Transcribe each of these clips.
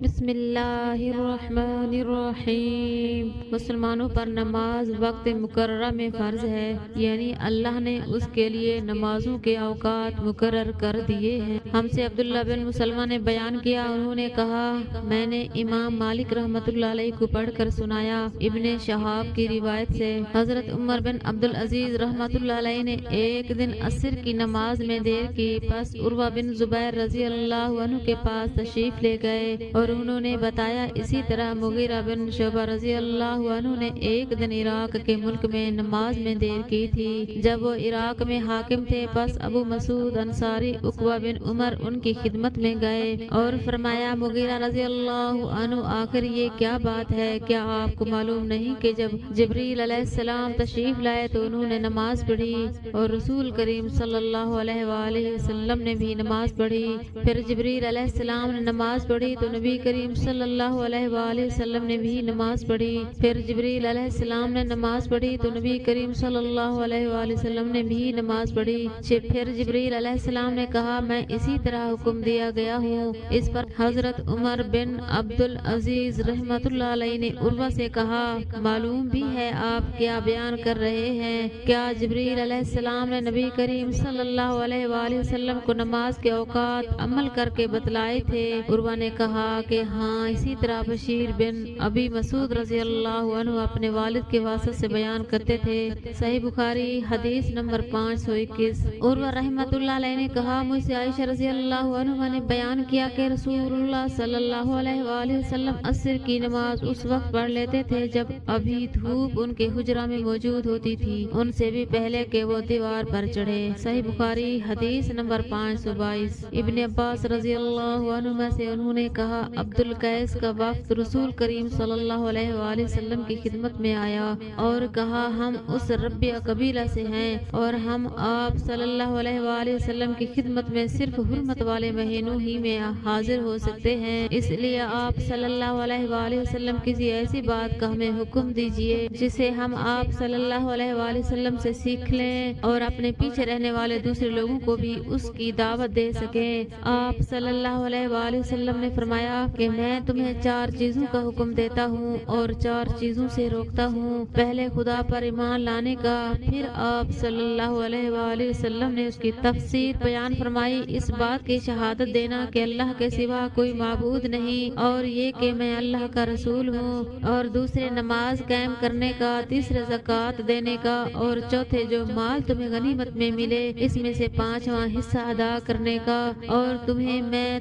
بسم اللہ الرحمن الرحیم۔ مسلمانوں پر نماز وقت مقررہ میں فرض ہے، یعنی اللہ نے اس کے لیے نمازوں کے اوقات مقرر کر دیے ہیں۔ ہم سے عبداللہ بن مسلمہ نے بیان کیا، انہوں نے کہا میں نے امام مالک رحمۃ اللہ علیہ کو پڑھ کر سنایا۔ ابن شہاب کی روایت سے حضرت عمر بن عبدالعزیز رحمۃ اللہ علیہ نے ایک دن عصر کی نماز میں دیر کی، پس عروہ بن زبیر رضی اللہ عنہ کے پاس تشریف لے گئے اور انہوں نے بتایا اسی طرح مغیرہ بن شعبہ رضی اللہ عنہ نے ایک دن عراق کے ملک میں نماز میں دیر کی تھی جب وہ عراق میں حاکم تھے۔ پس ابو مسعود انصاری عقبہ بن عمر ان کی خدمت میں گئے اور فرمایا مغیرہ رضی اللہ عنہ آخر یہ کیا بات ہے؟ کیا آپ کو معلوم نہیں کہ جب جبریل علیہ السلام تشریف لائے تو انہوں نے نماز پڑھی اور رسول کریم صلی اللہ علیہ وآلہ وسلم نے بھی نماز پڑھی؟ پھر جبریل علیہ السلام نے نماز پڑھی تو نبی کریم صلی اللہ علیہ وآلہ وسلم نے بھی نماز پڑھی۔ پھر جبریل علیہ السلام نے نماز پڑھی تو نبی کریم صلی اللہ علیہ وآلہ وسلم نے بھی نماز پڑھی۔ پھر جبریل علیہ السلام نے کہا میں اسی طرح حکم دیا گیا ہوں۔ اس پر حضرت عمر بن عبدالعزیز رحمۃ اللہ علیہ نے عروہ سے کہا معلوم بھی ہے آپ کیا بیان کر رہے ہیں؟ کیا جبریل علیہ السلام نے نبی کریم صلی اللہ علیہ وآلہ وسلم کو نماز کے اوقات عمل کر کے بتلائے تھے؟ عروہ نے کہا کہ ہاں، اسی طرح بشیر بن ابی مسعود رضی اللہ عنہ اپنے والد کے واسطے سے بیان کرتے تھے۔ صحیح بخاری حدیث نمبر 521۔ عروہ رحمۃ اللہ علیہ نے کہا مجھ سے عائشہ رضی اللہ عنہ نے بیان کیا کہ رسول اللہ صلی اللہ علیہ وآلہ وسلم عصر کی نماز اس وقت پڑھ لیتے تھے جب ابھی دھوپ ان کے حجرہ میں موجود ہوتی تھی، ان سے بھی پہلے کہ وہ دیوار پر چڑھے۔ صحیح بخاری حدیث نمبر 522۔ ابن عباس رضی اللہ عنہ سے انہوں نے کہا عبد القیس کا وفد رسول کریم صلی اللہ علیہ وآلہ وسلم کی خدمت میں آیا اور کہا ہم اس ربیہ قبیلہ سے ہیں اور ہم آپ صلی اللہ علیہ وآلہ وسلم کی خدمت میں صرف حرمت والے مہینوں ہی میں حاضر ہو سکتے ہیں، اس لیے آپ صلی اللہ علیہ وآلہ وسلم کسی ایسی بات کا ہمیں حکم دیجئے جسے ہم آپ صلی اللہ علیہ وآلہ وسلم سے سیکھ لیں اور اپنے پیچھے رہنے والے دوسرے لوگوں کو بھی اس کی دعوت دے سکیں۔ آپ صلی اللہ علیہ وآلہ وسلم نے فرمایا کہ میں تمہیں 4 چیزوں کا حکم دیتا ہوں اور 4 چیزوں سے روکتا ہوں، پہلے خدا پر ایمان لانے کا۔ پھر آپ صلی اللہ علیہ وآلہ وسلم نے اس کی تفسیر بیان فرمائی، اس بات کی شہادت دینا کہ اللہ کے سوا کوئی معبود نہیں اور یہ کہ میں اللہ کا رسول ہوں، اور دوسرے نماز قائم کرنے کا، تیسرے زکوٰۃ دینے کا، اور چوتھے جو مال تمہیں غنیمت میں ملے اس میں سے 5واں حصہ ادا کرنے کا، اور تمہیں میں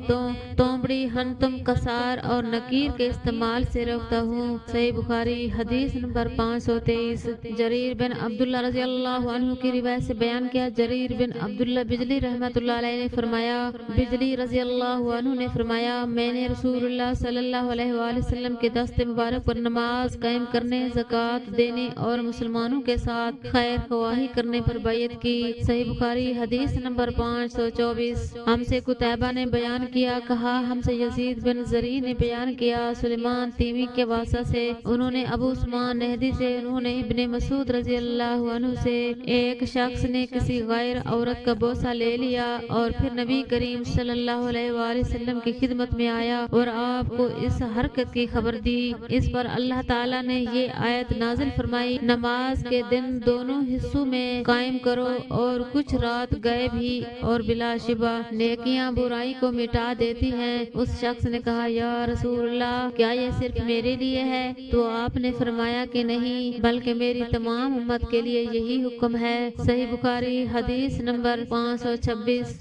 تومڑی، ہنتم، کسار اور نکیر کے استعمال سے روکتا ہوں۔ صحیح بخاری حدیث نمبر 523۔ جریر بن عبداللہ رضی اللہ عنہ کی روایت سے بیان کیا جریر بن عبداللہ بجلی رحمۃ اللہ علیہ نے فرمایا بجلی رضی اللہ عنہ نے فرمایا میں نے رسول اللہ صلی اللہ علیہ وآلہ وسلم کے دست مبارک پر نماز قائم کرنے، زکوٰۃ دینے اور مسلمانوں کے ساتھ خیر خواہی کرنے پر بیعت کی۔ صحیح بخاری حدیث نمبر 524۔ ہم سے قتیبہ نے بیان کیا، کہا ہم سے یزید بن زری نے بیان کیا سلیمان تیمی کے واسطہ سے، انہوں نے ابو عثمان نہدی سے، انہوں نے ابن مسعود رضی اللہ عنہ سے ایک شخص نے کسی غیر عورت کا بوسہ لے لیا اور پھر نبی کریم صلی اللہ علیہ وآلہ وسلم کی خدمت میں آیا اور آپ کو اس حرکت کی خبر دی۔ اس پر اللہ تعالیٰ نے یہ آیت نازل فرمائی نماز کے دن دونوں حصوں میں قائم کرو اور کچھ رات گئے بھی اور بلا شبہ نیکیاں برائی کو مٹا دیتی ہیں۔ اس شخص نے کہا یا رسول اللہ کیا یہ صرف میرے لیے ہے؟ تو آپ نے فرمایا کہ نہیں بلکہ میری تمام امت کے لیے یہی حکم ہے۔ صحیح بخاری حدیث نمبر 526۔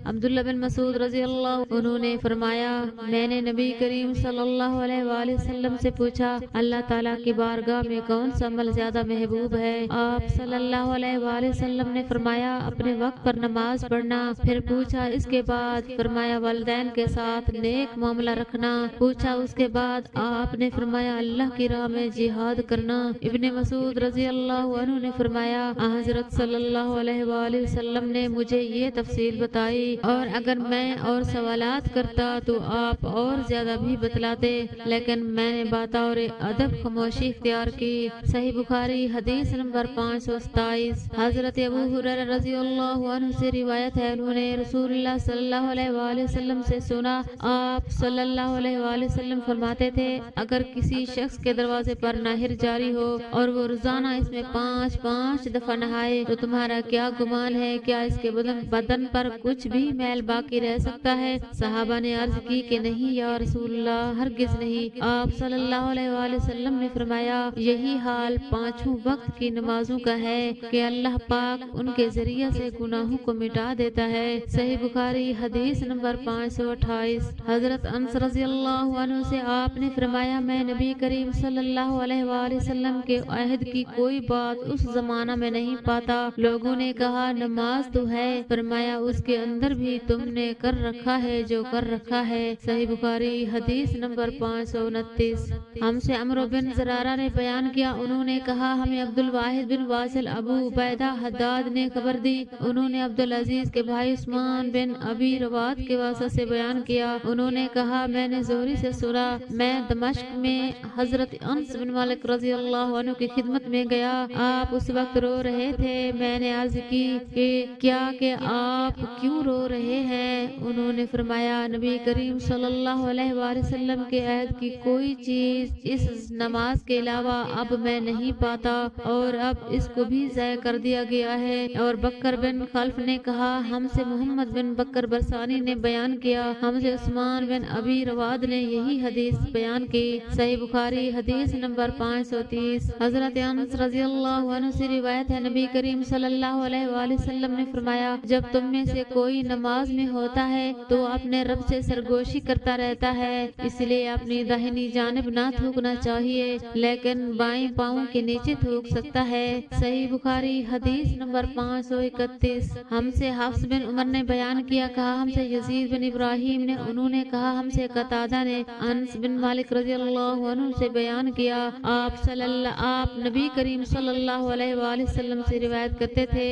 عبداللہ بن مسعود رضی اللہ عنہ نے فرمایا میں نے نبی کریم صلی اللہ علیہ وآلہ وسلم سے پوچھا اللہ تعالیٰ کی بارگاہ میں کون سا عمل زیادہ محبوب ہے؟ آپ صلی اللہ علیہ وآلہ وسلم نے فرمایا اپنے وقت پر نماز پڑھنا۔ پھر پوچھا اس کے بعد؟ فرمایا والدین کے ساتھ نیک معاملہ رکھنا۔ پوچھا اس کے بعد؟ آپ نے فرمایا اللہ کی راہ میں جہاد کرنا۔ ابن مسعود رضی اللہ عنہ نے فرمایا حضرت صلی اللہ علیہ وآلہ وسلم نے مجھے یہ تفصیل بتائی اور اگر میں اور سوالات کرتا تو آپ اور زیادہ بھی بتلاتے، لیکن میں نے بطور ادب خاموشی اختیار کی۔ صحیح بخاری حدیث نمبر 527۔ حضرت ابو ہریرہ رضی اللہ عنہ سے روایت ہے، انہوں نے رسول اللہ صلی اللہ علیہ وآلہ وسلم سے سنا، آپ صلی اللہ علیہ وآلہ وسلم فرماتے تھے، اگر کسی شخص کے دروازے پر نہر جاری ہو اور وہ روزانہ اس میں 5 دفعہ نہائے تو تمہارا کیا گمان ہے، کیا اس کے بدن پر کچھ بھی میل باقی رہ سکتا ہے؟ صحابہ نے عرض کی کہ نہیں یا رسول اللہ، ہرگز نہیں۔ آپ صلی اللہ علیہ وآلہ وسلم نے فرمایا، یہی حال 5 وقت کی نمازوں کا ہے کہ اللہ پاک ان کے ذریعے سے گناہوں کو مٹا دیتا ہے۔ صحیح بخاری حدیث نمبر 528۔ حضرت انس رضی اللہ عنہ سے آپ نے فرمایا، میں نبی کریم صلی اللہ علیہ وآلہ وسلم کے عہد کی کوئی بات اس زمانہ میں نہیں پاتا۔ لوگوں نے کہا نماز تو ہے، فرمایا اس کے اندر بھی تم نے کر رکھا ہے جو کر رکھا ہے۔ صحیح بخاری حدیث نمبر 529۔ ہم سے عمرو بن زرارہ نے بیان کیا، انہوں نے کہا ہمیں عبد الواحد بن واصل ابو عبیدہ حداد نے خبر دی، انہوں نے عبد العزیز کے بھائی عثمان بن ابی روات کے واسطے سے بیان کیا، انہوں نے کہا میں نے زہری سے سنا، میں دمشق میں حضرت انس بن مالک رضی اللہ عنہ کی خدمت میں گیا، آپ اس وقت رو رہے تھے، میں نے عرض کی کہ کیا کہ آپ کیوں رو رہے ہیں؟ انہوں نے فرمایا نبی کریم صلی اللہ علیہ وآلہ وسلم کے عہد کی کوئی چیز اس نماز کے علاوہ اب میں نہیں پاتا، اور اب اس کو بھی ضائع کر دیا گیا ہے۔ اور بکر بن خلف نے کہا ہم سے محمد بن بکر برسانی نے بیان کیا، ہم سے عثمان بن ابی رواد نے یہی حدیث بیان کی۔ صحیح بخاری حدیث نمبر 530۔ حضرت انس رضی اللہ عنہ سے روایت ہے، نبی کریم صلی اللہ علیہ وآلہ وسلم نے فرمایا، جب تم میں سے کوئی نماز میں ہوتا ہے تو اپنے رب سے سرگوشی کرتا رہتا ہے، اس لیے اپنی داہنی جانب نہ تھوکنا چاہیے لیکن بائیں پاؤں کے نیچے تھوک سکتا ہے۔ صحیح بخاری حدیث نمبر 531۔ ہم سے حفص بن عمر نے بیان کیا، کہا ہم سے یزید بن ابراہیم نے، انہوں نے کہا ہم سے قتادہ نے انس بن مالک رضی اللہ عنہ سے بیان کیا، آپ نبی کریم صلی اللہ علیہ وآلہ وسلم سے روایت کرتے تھے،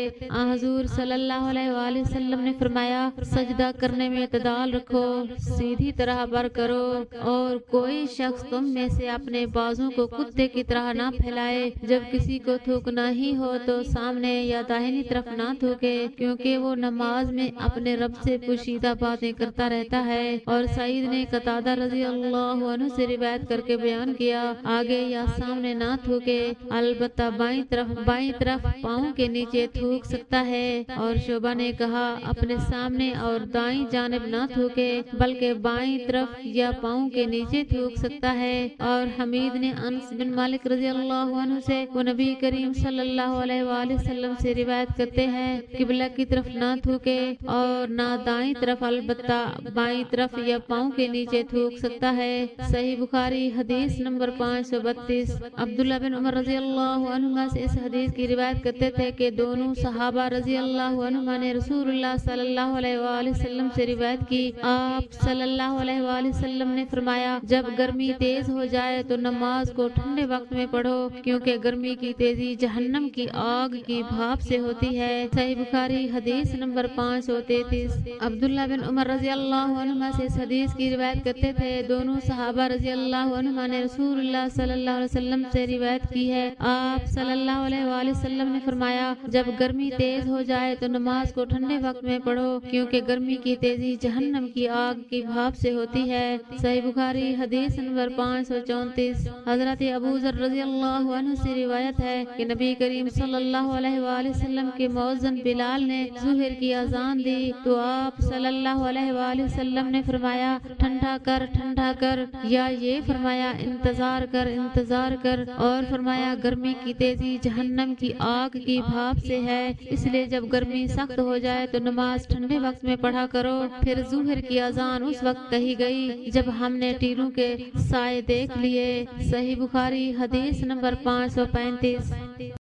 حضور صلی اللہ علیہ وآلہ وسلم نے فرمایا سجدہ کرنے میں اعتدال رکھو، سیدھی طرح بر کرو، اور کوئی شخص تم میں سے اپنے بازوں کو کتے کی طرح نہ پھیلائے، جب کسی کو تھوکنا ہی ہو تو سامنے یا داہنی طرف نہ تھوکے، کیونکہ وہ نماز میں اپنے رب سے پوشیدہ باتیں کرتا رہتا ہے۔ اور سعید نے قتادہ رضی اللہ عنہ سے روایت کر کے بیان کیا، آگے یا سامنے نہ تھوکے، البتہ بائیں طرف پاؤں کے نیچے تھوک سکتا ہے۔ اور شعبہ نے کہا اپنے سامنے اور دائیں جانب نہ تھوکے بلکہ بائیں طرف یا پاؤں کے نیچے تھوک سکتا ہے۔ اور حمید نے انس بن مالک رضی اللہ عنہ سے، وہ نبی کریم صلی اللہ علیہ وآلہ وسلم سے روایت کرتے ہیں، قبلہ کی طرف نہ تھوکے اور نہ دائیں طرف، البتہ بائیں طرف یا پاؤں کے نیچے تھوک سکتا ہے۔ صحیح بخاری حدیث نمبر 532۔ عبداللہ بن عمر رضی اللہ عنہما سے اس حدیث کی روایت کرتے تھے کہ دونوں صحابہ رضی اللہ عنہما نے رسول اللہ صلی اللہ علیہ وآلہ وسلم سے روایت کی، آپ صلی اللہ علیہ وآلہ وسلم نے فرمایا جب گرمی تیز ہو جائے تو نماز کو ٹھنڈے وقت میں پڑھو، کیونکہ گرمی کی تیزی جہنم کی آگ کی بھاپ سے ہوتی ہے۔ صحیح بخاری حدیث نمبر 533۔ عبداللہ بن عمر رضی اللہ عنہما سے اس حدیث کی روایت کرتے تھے، دونوں صحابہ رضی اللہ عنہما نے رسول اللہ صلی اللہ علیہ وسلم سے روایت کی ہے، آپ صلی اللہ علیہ وآلہ وسلم نے فرمایا جب گرمی تیز ہو جائے تو نماز کو ٹھنڈے وقت میں پڑھو، کیونکہ گرمی کی تیزی جہنم کی آگ کی بھاپ سے ہوتی ہے۔ صحیح بخاری حدیث نمبر 534۔ حضرت ابو ذر رضی اللہ عنہ سے روایت ہے کہ نبی کریم صلی اللہ علیہ وآلہ وسلم کے مؤذن بلال نے ظہر کی اذان دی تو آپ صلی اللہ علیہ وآلہ وسلم نے فرمایا ٹھنڈا کر، یا یہ فرمایا انتظار کر، اور فرمایا گرمی کی تیزی جہنم کی آگ کی بھاپ سے ہے، اس لیے جب گرمی سخت ہو جائے تو نماز ٹھنڈے وقت میں پڑھا کرو۔ پھر ظہر کی اذان اس وقت کہی گئی جب ہم نے ٹیروں کے سائے دیکھ لیے۔ صحیح بخاری حدیث نمبر 535۔